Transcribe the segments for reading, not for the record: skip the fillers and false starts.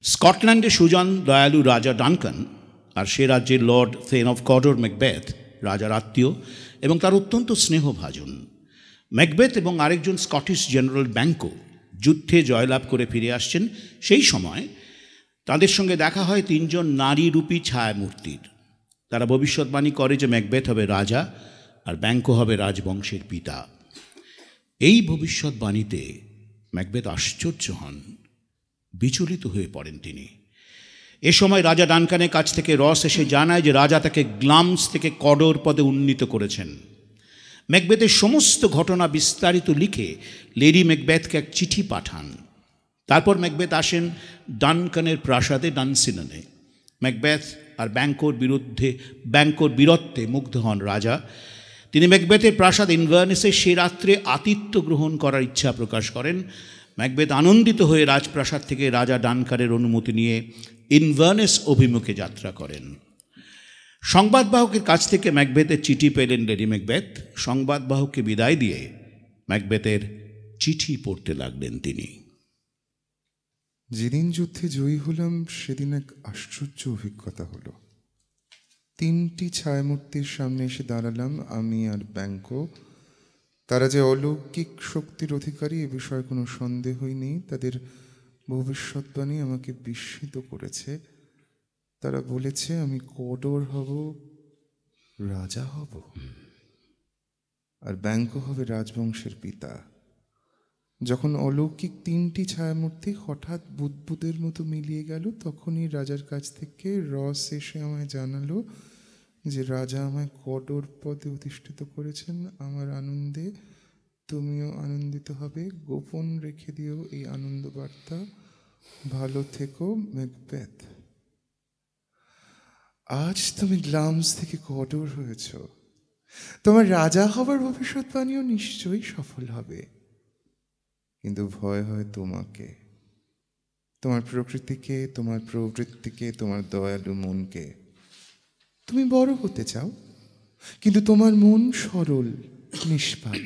স্কটল্যান্ডে সুজন দয়ালু রাজা ডানকান আর সে রাজ্যের লর্ড থেন অফ কডর ম্যাকবেথ রাজার আত্মীয় এবং তার অত্যন্ত স্নেহভাজন। ম্যাকবেথ এবং আরেকজন স্কটিশ জেনারেল ব্যাঙ্কো যুদ্ধে জয়লাভ করে ফিরে আসছেন। সেই সময় তাদের সঙ্গে দেখা হয় তিনজন নারীরূপী ছায়ামূর্তির। তারা ভবিষ্যৎবাণী করে যে ম্যাকবেথ হবে রাজা আর ব্যাঙ্কো হবে রাজবংশের পিতা। এই ভবিষ্যৎবাণীতে ম্যাকবেথ আশ্চর্য হন, বিচলিত হয়ে পড়েন তিনি। এ সময় রাজা ডানকানের কাছ থেকে রস এসে জানায় যে রাজা তাকে গ্লামস থেকে কডর পদে উন্নীত করেছেন। ম্যাকবেথের সমস্ত ঘটনা বিস্তারিত লিখে লেডি ম্যাকবেথকে এক চিঠি পাঠান। তারপর ম্যাকবেথ আসেন ডানকানের প্রাসাদে ডানসিননে। ম্যাকবেথ আর ব্যাঙ্কোর বীরত্বে মুগ্ধ হন রাজা। তিনি ম্যাকবেথের প্রাসাদ ইনভার্নেসে সে রাত্রে আতিথ্য গ্রহণ করার ইচ্ছা প্রকাশ করেন। ম্যাকবেথ আনন্দিত হয়ে রাজপ্রাসাদ থেকে রাজা ডানকানের অনুমতি নিয়ে ইনভার্নেস অভিমুখে যাত্রা করেন। সংবাদবাহকের কাছ থেকে ম্যাকবেথের চিঠি পেলেন লেডি ম্যাকবেথ। সংবাদবাহককে বিদায় দিয়ে ম্যাকবেথের চিঠি পড়তে লাগলেন তিনি। যেদিন যুদ্ধে জয়ী হলাম সেদিন এক আশ্চর্য অভিজ্ঞতা হলো। তিনটি ছায়ামূর্তির সামনে এসে দাঁড়ালাম আমি আর ব্যাঙ্কো। তারা যে অলৌকিক শক্তির অধিকারী এ বিষয়ে কোনো সন্দেহই নেই। তাদের ভবিষ্যৎবাণী আমাকে বিস্মিত করেছে। তারা বলেছে আমি কডর হব, রাজা হব, আর ব্যাঙ্কো হবে রাজবংশের পিতা। যখন অলৌকিক তিনটি ছায়ামূর্তি হঠাৎ বুদবুদের মতো মিলিয়ে গেল, তখনই রাজার কাছ থেকে রস এসে আমায় জানালো যে রাজা আমায় কডর পদে অধিষ্ঠিত করেছেন। আমার আনন্দে তুমিও আনন্দিত হবে। গোপন রেখে দিও এই আনন্দ বার্তা। ভালো থেকো ম্যাকবেথ। আজ তুমি গ্লামস থেকে কডর হয়েছ। তোমার রাজা হবার ভবিষ্যৎবাণীও নিশ্চয়ই সফল হবে। কিন্তু ভয় হয় তোমাকে, তোমার প্রকৃতিকে, তোমার প্রবৃত্তিকে, তোমার দয়ালু মনকে। তুমি বড় হতে চাও, কিন্তু তোমার মন সরল, নিষ্পাপ।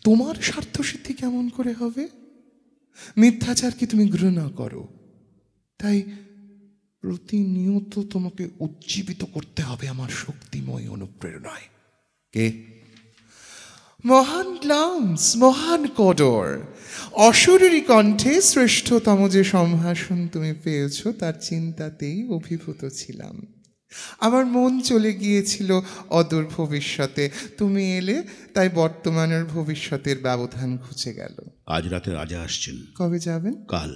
তোমার স্বার্থসিদ্ধি কেমন করে হবে? মিথ্যাচারকে তুমি ঘৃণা করো, তাই প্রতিনিয়ত তোমাকে উজ্জীবিত করতে হবে আমার শক্তিময় অনুপ্রেরণায়। কে? মহান গ্লামস, মহান কডর। অশরীরী কণ্ঠে শ্রেষ্ঠতম যে সম্ভাষণ তুমি পেয়েছ তার চিন্তাতেই অভিভূত ছিলাম। আমার মন চলে গিয়েছিল অদূর ভবিষ্যতে। তুমি এলে, তাই বর্তমানের ভবিষ্যতের ব্যবধান ঘুচে গেল। আজ রাতে রাজা আসছেন। কবে যাবেন? কাল।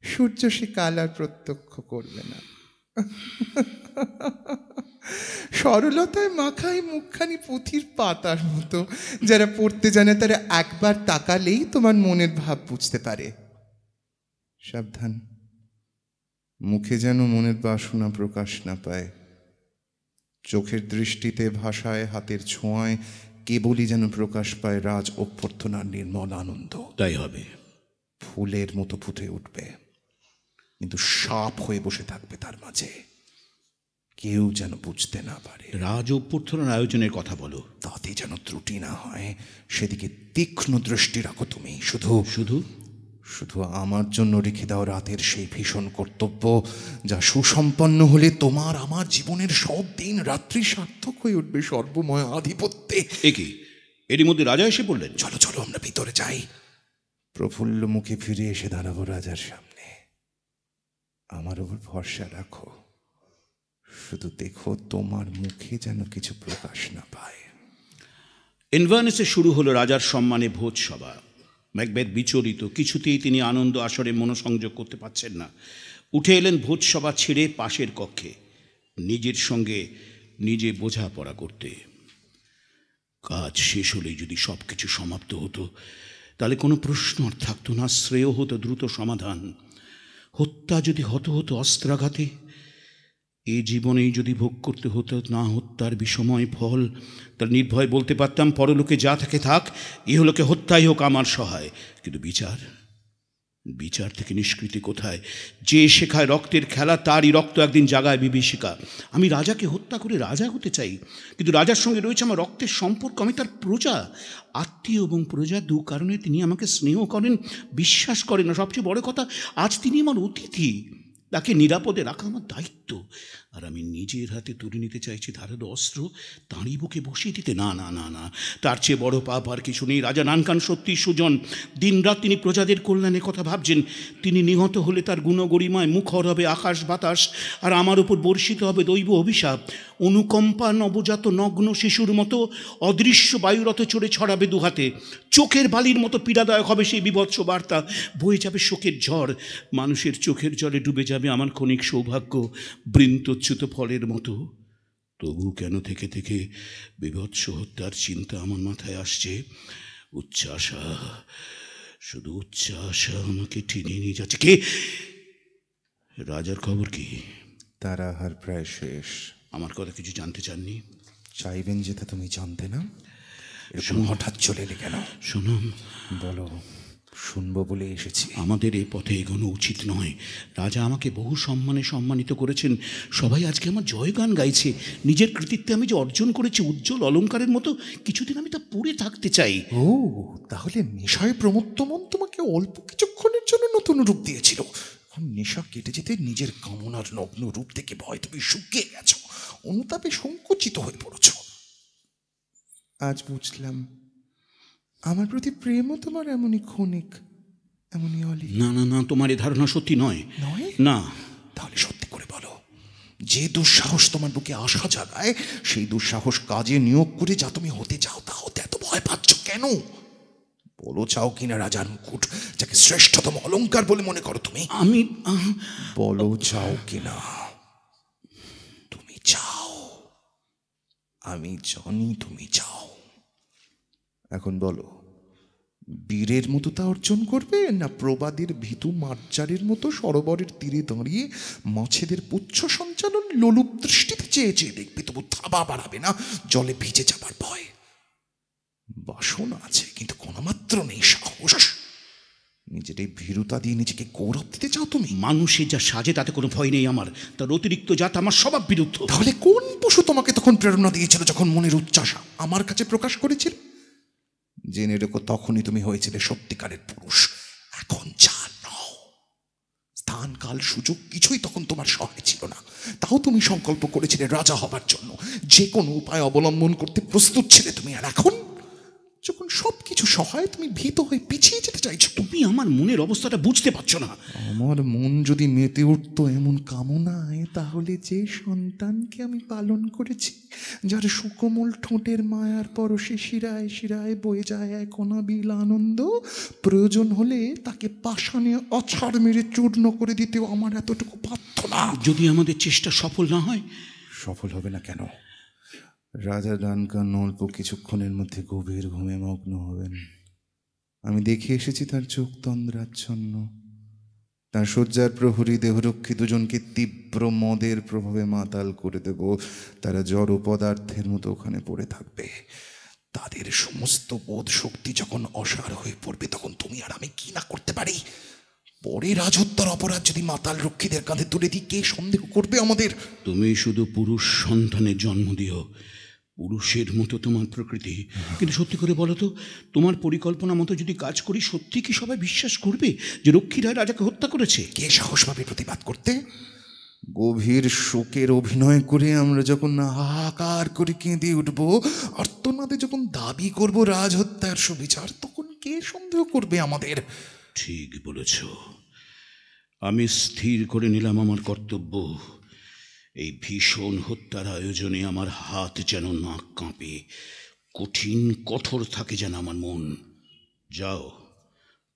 সূর্য সে কাল আর প্রত্যক্ষ করবে না। সরলতায় মাখায় মুখখানি পুঁথির পাতার মতো। যারা পড়তে জানে তারা একবার তাকালেই তোমার মনের ভাব বুঝতে পারে। সাবধান, মুখে যেন মনের বাসনা প্রকাশ না পায়। চোখের দৃষ্টিতে, ভাষায়, হাতের ছোঁয়ায় কেবলই যেন প্রকাশ পায় রাজ অভ্যর্থনার নির্মল আনন্দ। তাই হবে। ফুলের মতো ফুটে উঠবে, কিন্তু সাপ হয়ে বসে থাকবে তার মাঝে। কেউ যেন বুঝতে না পারে। রাজ অভ্যর্থনার আয়োজনের কথা বলো, তাতে যেন ত্রুটি না হয়, সেদিকে তীক্ষ্ণ দৃষ্টি রাখো তুমি। শুধু শুধু শুধু আমার জন্য রেখে দাও রাতের সেই ভীষণ কর্তব্য, যা সুসম্পন্ন হলে তোমার আমার জীবনের সব দিন রাত্রি সার্থক হয়ে উঠবে সর্বময় আধিপত্যে। একই এরই মধ্যে রাজা এসে পড়লেন। চলো চলো, আমরা ভিতরে যাই। প্রফুল্ল মুখে ফিরে এসে দাঁড়াবো রাজার সামনে। আমার উপর ভরসা রাখো। শুধু দেখো তোমার মুখে যেন কিছু প্রকাশ না পায়। ইনভার্নেসে শুরু হলো রাজার সম্মানে ভোজ সভা। ম্যাকবেথ বিচলিত, কিছুতেই তিনি আনন্দ আসরে মনোসংযোগ করতে পারছেন না। উঠে এলেন ভোজ সভা ছেড়ে পাশের কক্ষে, নিজের সঙ্গে নিজে বোঝাপড়া করতে। কাজ শেষ হলেই যদি সব কিছু সমাপ্ত হতো, তাহলে কোনো প্রশ্ন আর থাকতো না। শ্রেয় হতো দ্রুত সমাধান। হত্যা যদি হতো অস্ত্রাঘাতে, এ জীবনেই যদি ভোগ করতে হতো না হত্যার বিষময় ফল, তার নির্ভয় বলতে পারতাম পরলোকে যা থাকে থাক, ইহলোকে হত্যাই হোক আমার সহায়। কিন্তু বিচার থেকে নিষ্কৃতি কোথায়? যে শেখায় রক্তের খেলা, তারই রক্ত একদিন জাগায় বিভীষিকা। আমি রাজাকে হত্যা করে রাজা হতে চাই, কিন্তু রাজার সঙ্গে রয়েছে আমার রক্তের সম্পর্ক। আমি তার প্রজা, আত্মীয় এবং প্রজা দু কারণে তিনি আমাকে স্নেহ করেন, বিশ্বাস করেন না। সবচেয়ে বড় কথা, আজ তিনি আমার অতিথি। তাকে নিরাপদে রাখা আমার দায়িত্ব। আর আমি নিজের হাতে তুলে নিতে চাইছি ধারালো অস্ত্র, তাঁরই বুকে বসিয়ে দিতে। না না না না, তার চেয়ে বড় পাপ আর কিছু নেই। রাজা নানকান সত্যি সুজন। দিনরাত তিনি প্রজাদের কল্যাণের কথা ভাবছেন। তিনি নিহত হলে তার গুণগরিমায় মুখর হবে আকাশ বাতাস, আর আমার উপর বর্ষিত হবে দৈব অভিশাপ। অনুকম্পা নবজাত নগ্ন শিশুর মতো অদৃশ্য বায়ুরথে চড়ে ছড়াবে দুহাতে। চোখের বালির মতো পীড়াদায়ক হবে সেই বিভৎস বার্তা। বয়ে যাবে শোকের ঝড়। মানুষের চোখের জলে ডুবে যাবে আমার ক্ষণিক সৌভাগ্য, বৃন্তচ্যুত ফলের মতো। তবু কেন থেকে থেকে বিভৎস হত্যার চিন্তা আমার মাথায় আসছে। উচ্চাশা, শুধু উচ্চাশা আমাকে টেনে নিয়ে যাচ্ছে। কে? রাজার খবর কি? তার আহার প্রায় শেষ। আমার কথা কিছু জানতে চাননি? চাইবেন যেটা তুমি জানতে না? এরকম হঠাৎ চলে এলে কেন? শোনাম। বলো, শুনবো বলে এসেছি। আমাদের এই পথে এগোনো উচিত নয়। রাজা আমাকে বহু সম্মানে সম্মানিত করেছেন। সবাই আজকে আমার জয়গান গাইছে। নিজের কৃতিত্বে আমি যে অর্জন করেছি উজ্জ্বল অলঙ্কারের মতো, কিছুদিন আমি তা পড়ে থাকতে চাই। ও, তাহলে নেশায় প্রমত্তমন তোমাকে অল্প কিছুক্ষণের জন্য নতুন রূপ দিয়েছিল। এখন নেশা কেটে যেতে নিজের কামনার নগ্ন রূপ থেকে ভয় তুমি শুকিয়ে গেছো, অনুতাপে সংকুচিত হয়ে পড়েছ। আজ বুঝলাম আমার প্রতি প্রেমও তোমার এমনই ক্ষণিক, এমনই অলি। না না না, তোমার এ ধারণা সত্যি নয়। নয়? না। তাহলে সত্যি করে বলো, যে দুঃসাহস তোমার বুকে আশা জাগায়, সেই দুঃসাহস কাজে নিয়োগ করে যা তুমি হতে চাও তা হতে এত ভয় পাচ্ছ কেন? বলো, চাও কিনা রাজার মুকুট, যাকে শ্রেষ্ঠতম অলংকার বলে মনে করো তুমি? আমি বলো, চাও কিনা? তুমি চাও, আমি জানি তুমি চাও। এখন বলো, বীরের মতো তা অর্জন করবে, না প্রবাদের ভীতু মার্জারের মতো সরোবরের তীরে দাঁড়িয়ে মাছেদের পুচ্ছ সঞ্চালন লোলুপ দৃষ্টিতে চেয়ে চেয়ে দেখবে, তবু থাবা বাড়াবে না জলে ভিজে যাবার ভয়? বাসনা আছে কিন্তু কোনোমাত্র নেই সাহস। নিজের এই ভীরুতা দিয়ে নিজেকে গৌরব দিতে চাও তুমি? মানুষের যা সাজে তাতে কোনো ভয় নেই আমার। তার অতিরিক্ত জাত আমার স্বভাব বিরুদ্ধ। তাহলে কোন পশু তোমাকে তখন প্রেরণা দিয়েছিল যখন মনের উচ্চাসা আমার কাছে প্রকাশ করেছিল? জেনে রেখো, তখনই তুমি হয়েছিলে সত্যিকারের পুরুষ। এখন যা নও। স্থান কাল সুযোগ কিছুই তখন তোমার সহায় ছিল না। তাও তুমি সংকল্প করেছিলে রাজা হবার জন্য। যে কোনো উপায় অবলম্বন করতে প্রস্তুত ছিলে তুমি। আর এখন যখন সবকিছু সহায়, তুমি ভীত হয়ে পিছিয়ে যেতে চাইছো। তুমি আমার মনের অবস্থাটা বুঝতে পারছো না। আমার মন যদি মেতে উঠতো এমন কামনায়, তাহলে যে সন্তানকে আমি পালন করেছি, যার সুকোমল ঠোঁটের মায়ার পরশে শিরায় শিরায় বয়ে যায় এক অনাবিল আনন্দ, প্রয়োজন হলে তাকে পাষাণে অছাড় মেরে চূর্ণ করে দিতেও আমার এতটুকু প্রার্থনা। যদি আমাদের চেষ্টা সফল না হয়? সফল হবে না কেন? রাজা ডানকান অল্প কিছুক্ষণের মধ্যে গভীর ঘুমে মগ্ন হবেন। আমি দেখে এসেছি তার চোখ তন্দ্রাচ্ছন্ন। তার শয্যার প্রহরী দেহরক্ষী দুজনকে তীব্র মদের প্রভাবে মাতাল করে দেব। তারা জড় পদার্থের মতো ওখানে পড়ে থাকবে। তাদের সমস্ত বোধ শক্তি যখন অসার হয়ে পড়বে, তখন তুমি আর আমি কি না করতে পারি? পরে রাজহত্যার অপরাধ যদি মাতাল রক্ষীদের কাঁধে তুলে দিই, কে সন্দেহ করবে আমাদের? তুমি শুধু পুরুষ সন্তানের জন্ম দিও, পুরুষের মতো তোমার প্রকৃতি। কিন্তু সত্যি করে বলো তো, তোমার পরিকল্পনা মতো যদি কাজ করি, সত্যি কি সবাই বিশ্বাস করবে যে রক্ষীরায় রাজাকে হত্যা করেছে? কে সাহস পাবে প্রতিবাদ করতে? গভীর শোকের অভিনয় করে আমরা যখন হাহাকার করে কেঁদে উঠব, আর্তনাদে যখন দাবি করব রাজহত্যার সুবিচার, তখন কে সন্দেহ করবে আমাদের? ঠিক বলেছ। আমি স্থির করে নিলাম আমার কর্তব্য। এই ভীষণ হত্যার আয়োজনে আমার হাত যেন নাক কাঁপে, কঠিন কঠোর থাকে যেন আমার মন। যাও,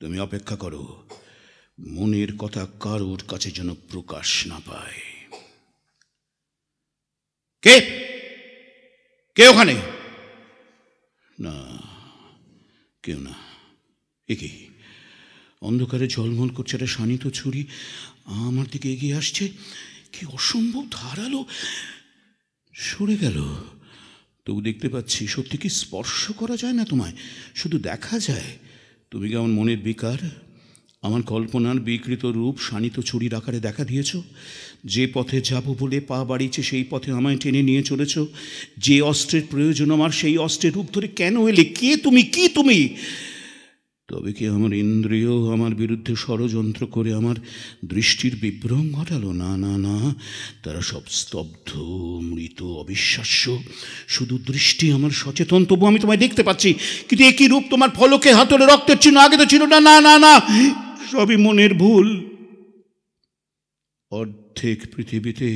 তুমি অপেক্ষা করো। মনের কথা কারোর কাছে যেন প্রকাশ না পায়। কে কে ওখানে? না, কেউ না। একে অন্ধকারে ঝলমল করছে একটা শানিত ছুরি আমার দিকে এগিয়ে আসছে। কি অসম্ভব ধারালো! সরে গেল। তবু দেখতে পাচ্ছি। সত্যি কি স্পর্শ করা যায় না তোমায়, শুধু দেখা যায়? তুমি কি আমার মনের বিকার, আমার কল্পনার বিকৃত রূপ শানিত ছুরির আকারে দেখা দিয়েছ? যে পথে যাব বলে পা বাড়িয়েছে, সেই পথে আমায় টেনে নিয়ে চলেছ। যে অস্ত্রের প্রয়োজন আমার, সেই অস্ত্রের রূপ ধরে কেন এলে? কে তুমি? কি তুমি? তবে কি আমার ইন্দ্রিয় আমার বিরুদ্ধে ষড়যন্ত্র করে আমার দৃষ্টির বিভ্রম ঘটালো? না না না, তারা সব স্তব্ধ, মৃত, অবিশ্বাস্য। শুধু দৃষ্টি আমার সচেতন, তবু আমি তোমায় দেখতে পাচ্ছি। কিন্তু একই রূপ তোমার ফলকে হাতলে রক্তের চিহ্ন, আগে তো ছিল না। না না না, সবই মনের ভুল। অর্ধেক পৃথিবীতে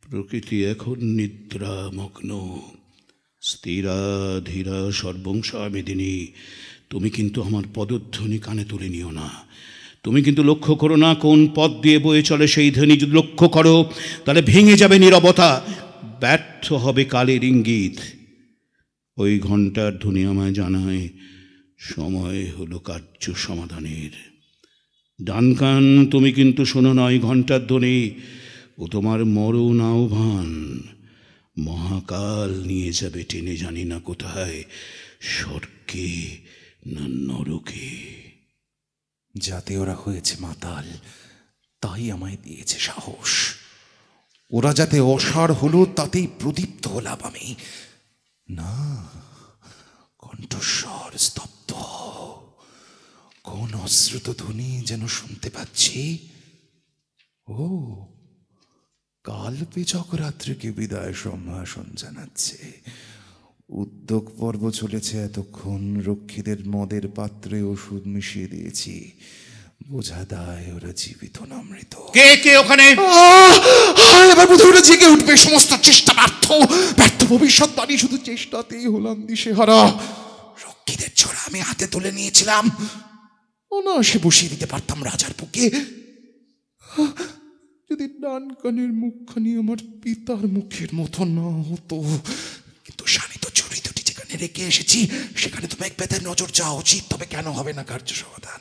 প্রকৃতি এখন নিদ্রামগ্ন। স্থিরা ধীরা সর্বংসামেদিনী, তুমি কিন্তু আমার পদধ্বনি কানে তুলে নিও না। তুমি কিন্তু লক্ষ্য করো না কোন পথ দিয়ে বয়ে চলে সেই ধ্বনি। যদি লক্ষ্য করো তাহলে ভেঙে যাবে নীরবতা, ব্যর্থ হবে কালের ইঙ্গিত। ওই ঘণ্টার ধ্বনি আমায় জানায় সময় হলো কার্য সমাধানের। ডানকান, তুমি কিন্তু শোনো না ওই ঘণ্টার ধ্বনি, ও তোমার মরণ আহ্বান। মহাকাল নিয়ে যাবে টেনে জানি না কোথায়, স্বর্গে না নরকে। যাতে ওরা হয়েছে মাতাল, তাই আমায় দিয়েছে সাহস। ওরা যাতে অসাড় হলো, তাতেই প্রদীপ্ত হলাম আমি। না, কণ্ঠস্বর স্তব্ধ, কোন অশ্রুত ধ্বনি যেন শুনতে পাচ্ছি। ও, কালপেচক রাত্রিকে বিদায় সম্ভাষণ জানাচ্ছে। উদ্যোগ পর্ব চলেছে এতক্ষণ। রক্ষীদের মদের পাত্রে ওষুধ মিশিয়ে দিয়েছি, বোঝা দায় ওরা জীবিত না মৃত। কে কে ওখানে? এবার বোধ ওরা জেগে উঠবে। সমস্ত চেষ্টা ব্যর্থ, ব্যর্থ ভবিষ্যৎবাণী, শুধু চেষ্টাতেই হলাম দিশেহারা। রক্ষীদের ছোড়া আমি হাতে তুলে নিয়েছিলাম, অনায়াসে বসিয়ে দিতে পারতাম রাজার বুকে। যদি ডানকানের মুখখানি আমার পিতার মুখের মতো না হতো। কিন্তু শানিত ছুরি দুটি যেখানে রেখে এসেছি, সেখানে তো ম্যাকবেথের নজর যাওয়া উচিত। তবে কেন হবে না কার্য সমাধান?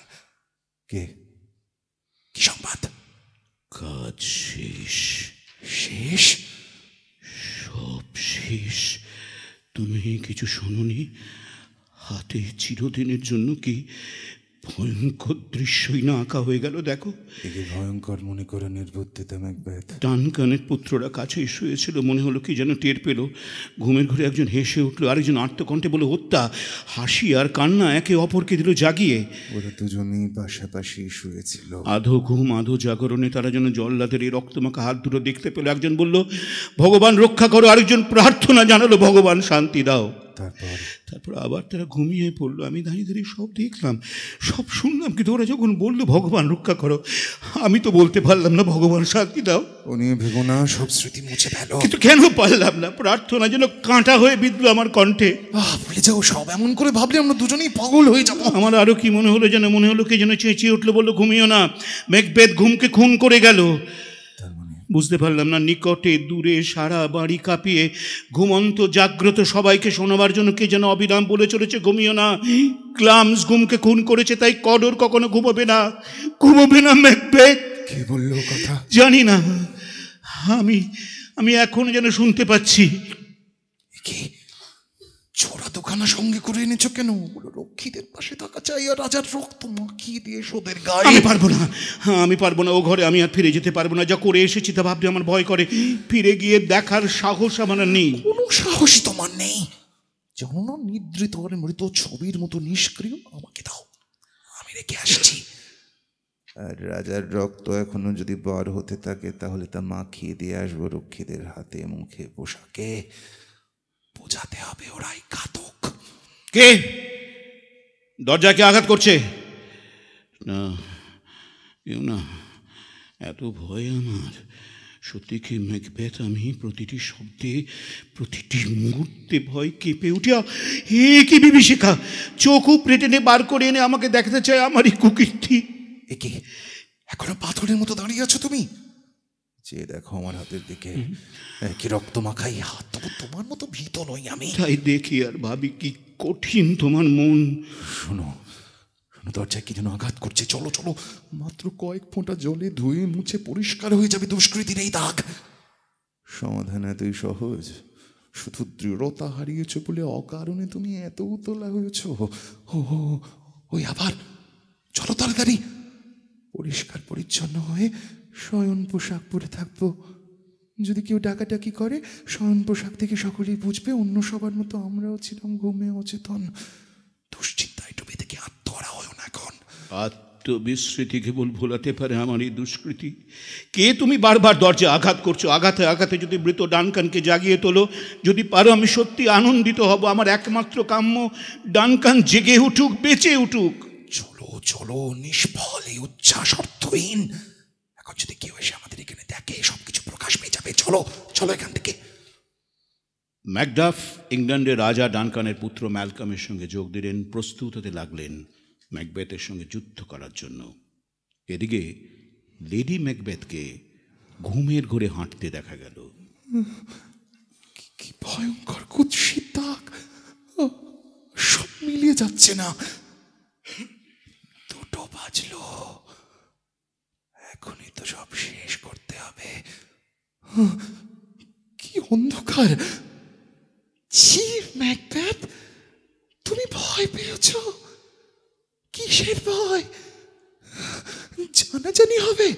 কে, কি সংবাদ? কাজ শেষ। শেষ? সব শেষ। তুমি কিছু শোনোনি? হাতে চিরদিনের জন্য কি ভয়ঙ্কর দৃশ্যই না আঁকা হয়ে গেল? দেখো, একে ভয়ঙ্কর মনে করে নির্বুদ্ধিতা ম্যাকবেথ। ডানকানের পুত্ররা কাছেই শুয়েছিল, মনে হলো কি যেন টের পেল। ঘুমের ঘরে একজন হেসে উঠল, আরেকজন আর্তকণ্ঠে বলে হত্যা। হাসি আর কান্না একে অপরকে দিল জাগিয়ে। ওরা দুজনেই পাশাপাশি শুয়েছিল। আধো ঘুম আধো জাগরণে তারা যেন জল্লাদের এই রক্তমাখা হাত দুটো দেখতে পেল। একজন বলল ভগবান রক্ষা করো, আরেকজন প্রার্থনা জানালো ভগবান শান্তি দাও। তারপর আবার তারা ঘুমিয়ে পড়লো। আমি দাঁড়িয়ে দাঁড়িয়ে সব দেখলাম, সব শুনলাম। কিন্তু ওরা যখন বললো ভগবান রক্ষা করো, আমি তো বলতে পারলাম না ভগবান শান্তি দাও। ও নিয়ে ভেবো না, সব স্মৃতি মুছে ফেলো। কিন্তু কেন পারলাম না? প্রার্থনা যেন কাঁটা হয়ে বিঁধলো আমার কণ্ঠে। ভুলে যাও সব। এমন করে ভাবলে আমরা দুজনেই পাগল হয়ে যাবো। আমার আরো কি মনে হলো যেন, মনে হলো কে যেন চেঁচিয়ে উঠলো, বললো ঘুমিও না, ম্যাকবেথ ঘুমকে খুন করে গেল। বুঝতে পারলাম না নিকটে দূরে সারা বাড়ি কাঁপিয়ে ঘুমন্ত জাগ্রত সবাইকে শোনাবার জন্য কে যেন অবিরাম বলে চলেছে ঘুমিও না, ক্লামস ঘুমকে খুন করেছে, তাই কডর কখনো ঘুমোবে না, ঘুমোবে না ম্যাকবেথ। কে বললো কথা? জানি না, আমি এখন যেন শুনতে পাচ্ছি। কি ছোড়া দোকানা সঙ্গে করে এনেছো কেন? ওগুলো রক্ষীদের পাশে থাকা চাই, আর রাজার রক্ত মাখিয়ে দিয়ে সোদের গায়ে। আমি পারবো না, ও ঘরে আমি আর ফিরে যেতে পারবো না। যা করে এসেছি তা ভাবতে আমার ভয় করে। ফিরে গিয়ে দেখার সাহস আমার আর নেই। কোনো সাহসই তোমার নেই। যেন নিদ্রিত আর মৃত ছবির মতো নিষ্ক্রিয়। আমাকে দাও, আমি রেখে আসছি। আর রাজার রক্ত এখনো যদি বার হতে থাকে, তাহলে তা মাখিয়ে দিয়ে আসবো রক্ষীদের হাতে, মুখে, পোশাকে। বোঝাতে হবে ওরাই ঘাতক। কে দরজাকে আঘাত করছে? না, কেউ না। এত ভয় আমার। সত্যি কি ম্যাকবেথ? আমি প্রতিটি শব্দে, প্রতিটি মুহূর্তে ভয় কেঁপে উঠিয়া হে কি বিভীষিকা! চোখ উপড়ে টেনে বার করে এনে আমাকে দেখাতে চাই আমারই কুকীর্তি। একে এখনো পাথরের মতো দাঁড়িয়ে আছো তুমি? যে দেখো আমার হাতের দিকে, কি রক্ত মাখাই হাত। তবু তোমার মতো ভীত নই আমি। তাই দেখি আর ভাবি কি কঠিন তোমার মন। শোনো শোনো, দরজায় কি যেন আঘাত করছে। চলো চলো, মাত্র কয়েক ফোঁটা জলে ধুয়ে মুছে পরিষ্কার হয়ে যাবে দুষ্কৃতির এই দাগ। সমাধান এতই সহজ? শুধু দৃঢ়তা হারিয়েছ বলে অকারণে তুমি এত উতলা হয়েছ? ওই আবার চলো তাড়াতাড়ি। পরিষ্কার পরিচ্ছন্ন হয়ে শয়ন পোশাক পরে থাকবো। যদি কেউ ডাকাডাকি করে, শয়ন পোশাক থেকে সকলেই বুঝবে অন্য সবার মতো আমরাও ছিলাম ঘুমে অচেতন। দুশ্চিন্তায় ডুবে থেকে আত্মহারা আত্মবিস্মৃতি কেবল ভোলাতে পারে আমার এই দুষ্কৃতি। কে তুমি বারবার দরজা আঘাত করছো? আঘাতে আঘাতে যদি মৃত ডানকানকে জাগিয়ে তোলো, যদি পারো আমি সত্যি আনন্দিত হব। আমার একমাত্র কাম্য ডানকান জেগে উঠুক, বেঁচে উঠুক। চলো চলো, নিষ্ফল এই উচ্ছ্বাস অর্থহীন। এখন যদি কেউ এসে আমাদের এখানে দেখে, সবকিছু প্রকাশ পেয়ে যাবে। চলো চলো এখান থেকে। ম্যাকডাফ ইংল্যান্ডের রাজা ডানকানের পুত্র ম্যালকমের সঙ্গে যোগ দিলেন, প্রস্তুত হতে লাগলেন ম্যাকবেথের সঙ্গে যুদ্ধ করার জন্য। এদিকে লেডি ম্যাকবেথকে ঘুমের ঘোরে হাঁটতে দেখা গেল। কি ভয়ঙ্কর কুৎসিত দাগ! সব মিলিয়ে যাচ্ছে না। 2টো বাজলো, এখনই তো সব শেষ করতে হবে। কি অন্ধকার! চিফ ম্যাকবেথ, তুমি ভয় পেয়েছ? কিসের ভয়? জানাজানি হবে?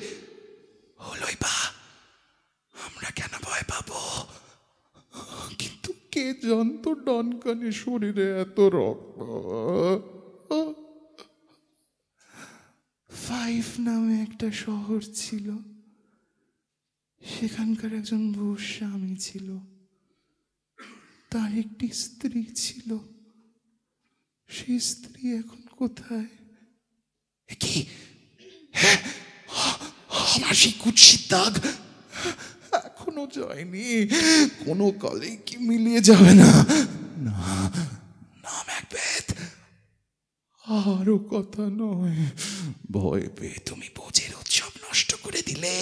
হলোই বা, আমরা কেন ভয় পাবো? কিন্তু কে জানতো ডানকানের শরীরে এত রক্ত? 5 নামে একটা শহর ছিল, সেখানকার একজন ভূস্বামী ছিল, তার একটি স্ত্রী ছিল। সেই স্ত্রী এখন কোথায়? কি? হ্যাঁ, আমার সেই কুৎসিত দাগ এখনো যায়নি। কোনো কালেই কি মিলিয়ে যাবে না? না না ম্যাকবেথ, আরো কথা নয়। ভয় পেয়ে তুমি ভোজের উৎসব নষ্ট করে দিলে।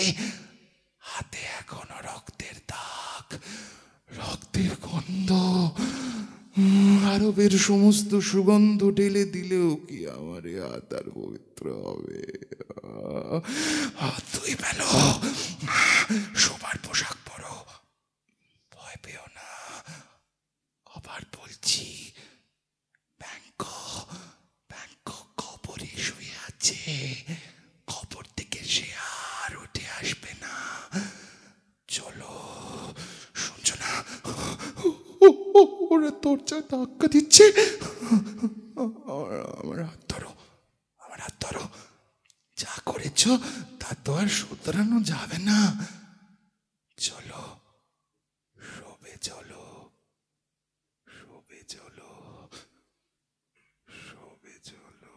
হাতে এখনো রক্তের দাগ, রক্তের গন্ধ। আরবের সমস্ত সুগন্ধ ঢেলে দিলেও কি আমার এ হাত আর পবিত্র হবে? হাত ধুই ফেলো, শোবার পোশাক পরো, ভয় পেও না। আবার বলছি, ব্যাংক কবরে শুয়ে আছে, কবর থেকে সে আর উঠে আসবে না। চলো, শুনছো না? ওরা দরজা ধাক্কা দিচ্ছে। আমার হাত ধরো, আমার হাত ধরো। যা করেছ তা তো আর শুধরানো যাবে না। চলো, শোবে চলো, শোবে চলো, শোবে চলো।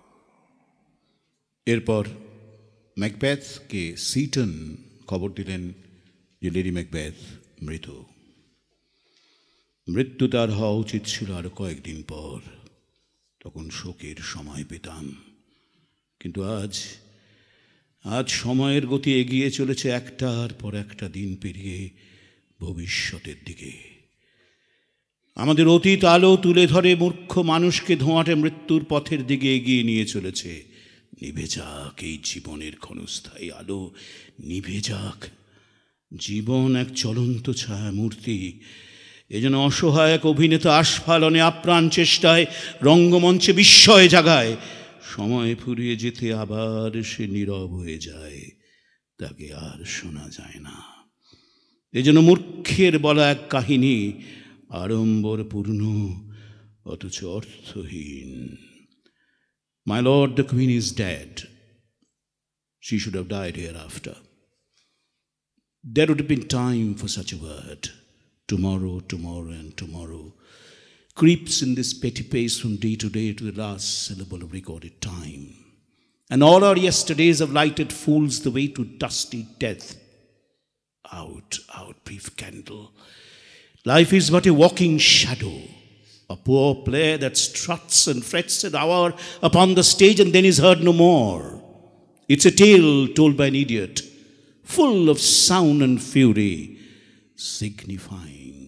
এরপর ম্যাকবেথকে সিটন খবর দিলেন যে লেডি ম্যাকবেথ মৃত। মৃত্যু তার হওয়া উচিত ছিল আরো কয়েকদিন পর, তখন শোকের সময় পেতাম। কিন্তু আজ সময়ের গতি এগিয়ে চলেছে একটার পর একটা দিন পেরিয়ে ভবিষ্যতের দিকে। আমাদের অতীত আলো তুলে ধরে মূর্খ মানুষকে ধোঁয়াটে মৃত্যুর পথের দিকে এগিয়ে নিয়ে চলেছে। নিভে যাক এই জীবনের ক্ষণস্থায়ী আলো, নিভে যাক। জীবন এক চলন্ত ছায়া মূর্তি, এজন্য অসহায় এক অভিনেতা আস্ফালনে আপ্রাণ চেষ্টায় রঙ্গমঞ্চে বিস্ময় জাগায়। সময় ফুরিয়ে যেতে আবার সে নীরব হয়ে যায়, তাকে আর শোনা যায় না। এজন্য মূর্খের বলা এক কাহিনী আড়ম্বরপূর্ণ অথচ অর্থহীন। My lord, the queen is dead. She should have died hereafter. There would have been time for such a word. Tomorrow, tomorrow, and tomorrow creeps in this petty pace from day to day to the last syllable of recorded time. And all our yesterdays have lighted fools the way to dusty death. Out, brief candle. Life is but a walking shadow, a poor player that struts and frets an hour upon the stage and then is heard no more. It's a tale told by an idiot, full of sound and fury, signifying